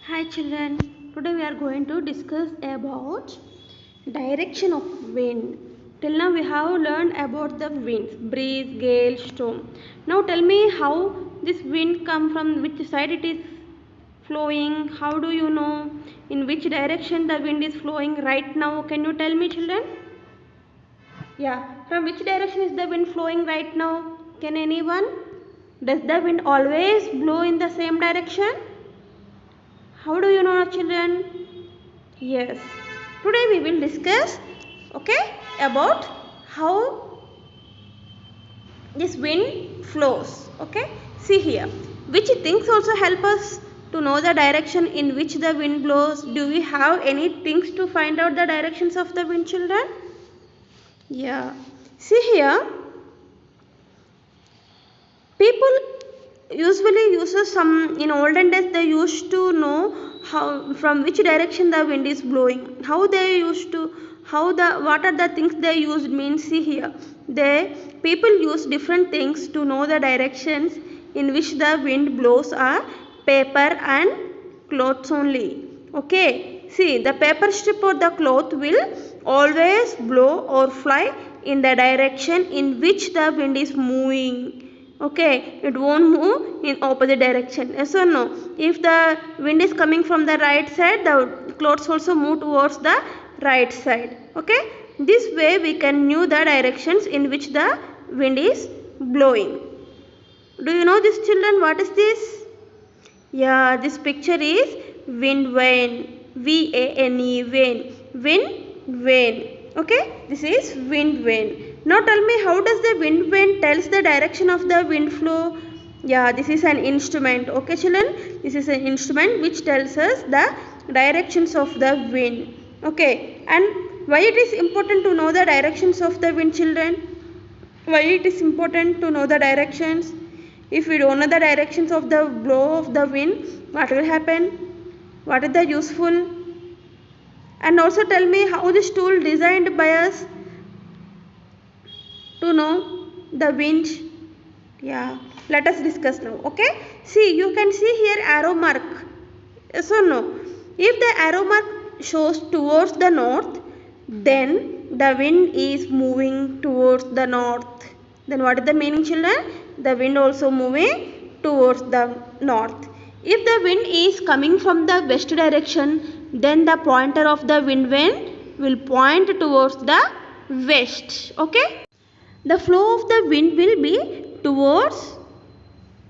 Hi children, today we are going to discuss about direction of wind. Till now we have learned about the winds, breeze, gale, storm. Now tell me how this wind come from which side it is flowing. How do you know in which direction the wind is flowing right now? Can you tell me children? Yeah, from which direction is the wind flowing right now? Can anyone? Does the wind always blow in the same direction? How do you know children? Yes. Today we will discuss about how this wind flows. See here. Which things also help us to know the direction in which the wind blows? Do we have any things to find out the directions of the wind children? Yeah. See here. People usually uses some in olden days they used to know how from which direction the wind is blowing, how they used to what are the things they used means. See here, they people use different things to know the directions in which the wind blows are paper and clothes only. See, the paper strip or the cloth will always blow or fly in the direction in which the wind is moving. It won't move in opposite direction. Yes or no? If the wind is coming from the right side, the clothes also move towards the right side. This way we can know the directions in which the wind is blowing. Do you know this children? What is this? Yeah, this picture is wind vane. V-A-N-E, vane. Wind vane. This is wind vane. Now tell me, how does the wind vane tells the direction of the wind flow? Yeah, this is an instrument. Children, this is an instrument which tells us the directions of the wind. And why it is important to know the directions of the wind children? Why it is important to know the directions? If we don't know the directions of the blow of the wind, what will happen? What is the useful? And also tell me how this tool designed by us to know the wind. Yeah, let us discuss now. See, you can see here arrow mark. Yes or no? If the arrow mark shows towards the north, then the wind is moving towards the north. Then what is the meaning children? The wind also moving towards the north. If the wind is coming from the west direction, then the pointer of the wind vane will point towards the west. The flow of the wind will be towards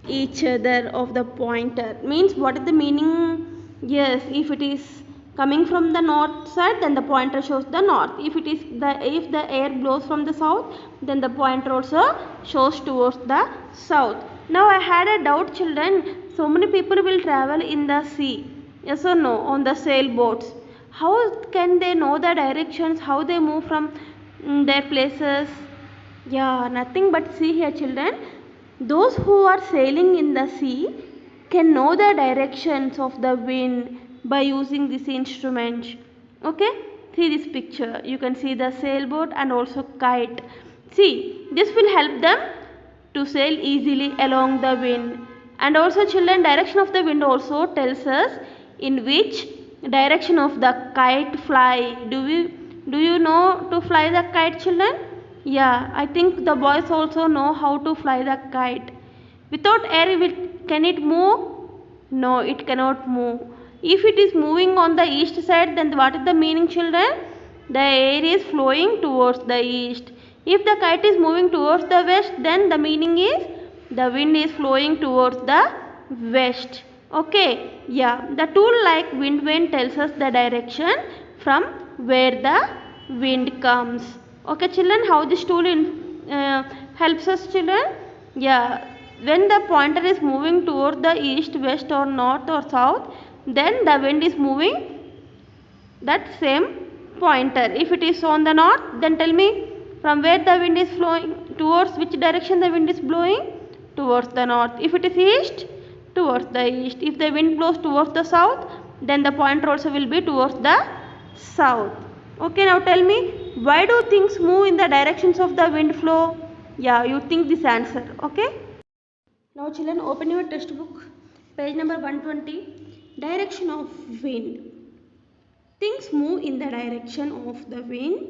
each other of the pointer. Means what is the meaning? Yes, if it is coming from the north side, then the pointer shows the north. If the air blows from the south, then the pointer also shows towards the south. Now I had a doubt children. So many people will travel in the sea. Yes or no? On the sailboats. How can they know the directions? How they move from their places? Yeah, nothing but see here children. Those who are sailing in the sea can know the directions of the wind by using this instrument. See this picture. You can see the sailboat and also kite. See, this will help them to sail easily along the wind. And also children, direction of the wind also tells us in which direction of the kite fly. Do you know to fly the kite children? Yeah, I think the boys also know how to fly the kite. Without air, can it move? No, it cannot move. If it is moving on the east side, then what is the meaning children? The air is flowing towards the east. If the kite is moving towards the west, then the meaning is the wind is flowing towards the west. Yeah, the tool like wind vane tells us the direction from where the wind comes. Children, how this tool helps us children? Yeah, when the pointer is moving toward the east, west or north or south, then the wind is moving that same pointer. If it is on the north, then tell me from where the wind is flowing, towards which direction the wind is blowing? Towards the north. If it is east, towards the east. If the wind blows towards the south, then the pointer also will be towards the south. Now tell me, why do things move in the directions of the wind flow? Yeah, you think this answer. Now children, open your textbook, page number 120. Direction of wind. Things move in the direction of the wind.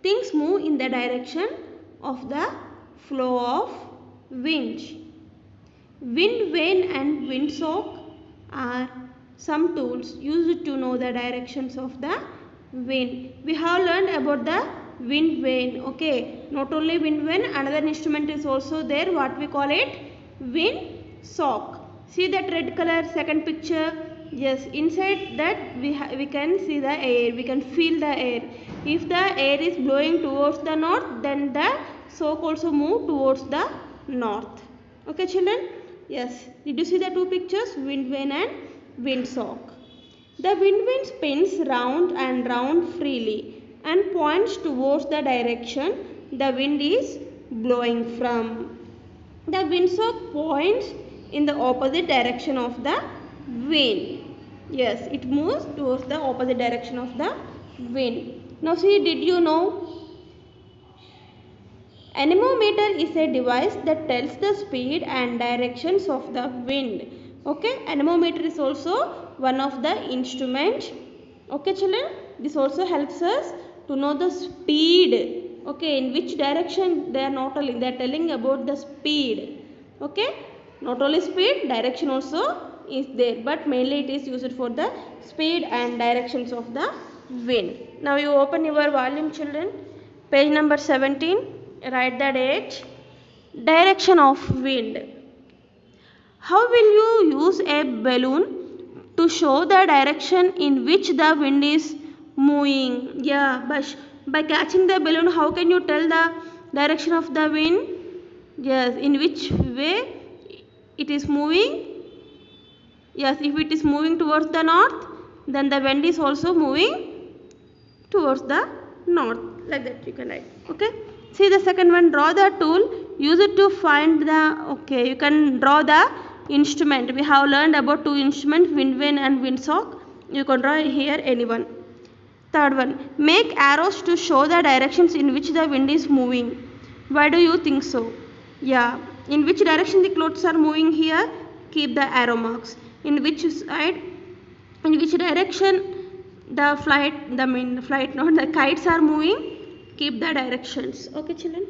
Things move in the direction of the flow of wind. Wind vane and windsock are some tools used to know the directions of the wind. We have learned about the wind vane. Okay, not only wind vane, another instrument is also there. What we call it? Windsock. See that red color second picture? Yes, inside that we can see the air. We can feel the air. If the air is blowing towards the north, then the sock also move towards the north. Okay, children? Yes. Did you see the two pictures? Wind vane and windsock. The wind vane spins round and round freely and points towards the direction the wind is blowing from. The windsock points in the opposite direction of the wind. Yes, it moves towards the opposite direction of the wind. Now see, did you know? Anemometer is a device that tells the speed and directions of the wind. Okay, anemometer is also one of the instruments. Okay, children, this also helps us to know the speed. Okay, in which direction they are not telling, they are telling about the speed. Okay, not only speed, direction also is there, but mainly it is used for the speed and directions of the wind. Now you open your volume, children, page number 17. Write the date. Direction of wind. How will you use a balloon to show the direction in which the wind is moving? Yeah, by catching the balloon, how can you tell the direction of the wind? Yes, in which way it is moving? Yes, if it is moving towards the north, then the wind is also moving towards the north. Like that you can write. Okay. See the second one, draw the tool, use it to find the, okay, you can draw the instrument. We have learned about two instruments, wind vane and windsock. You can draw here anyone. Third one, make arrows to show the directions in which the wind is moving. Why do you think so? Yeah, in which direction the clouds are moving here, keep the arrow marks. In which side, in which direction the kites are moving, keep the directions. Okay, children.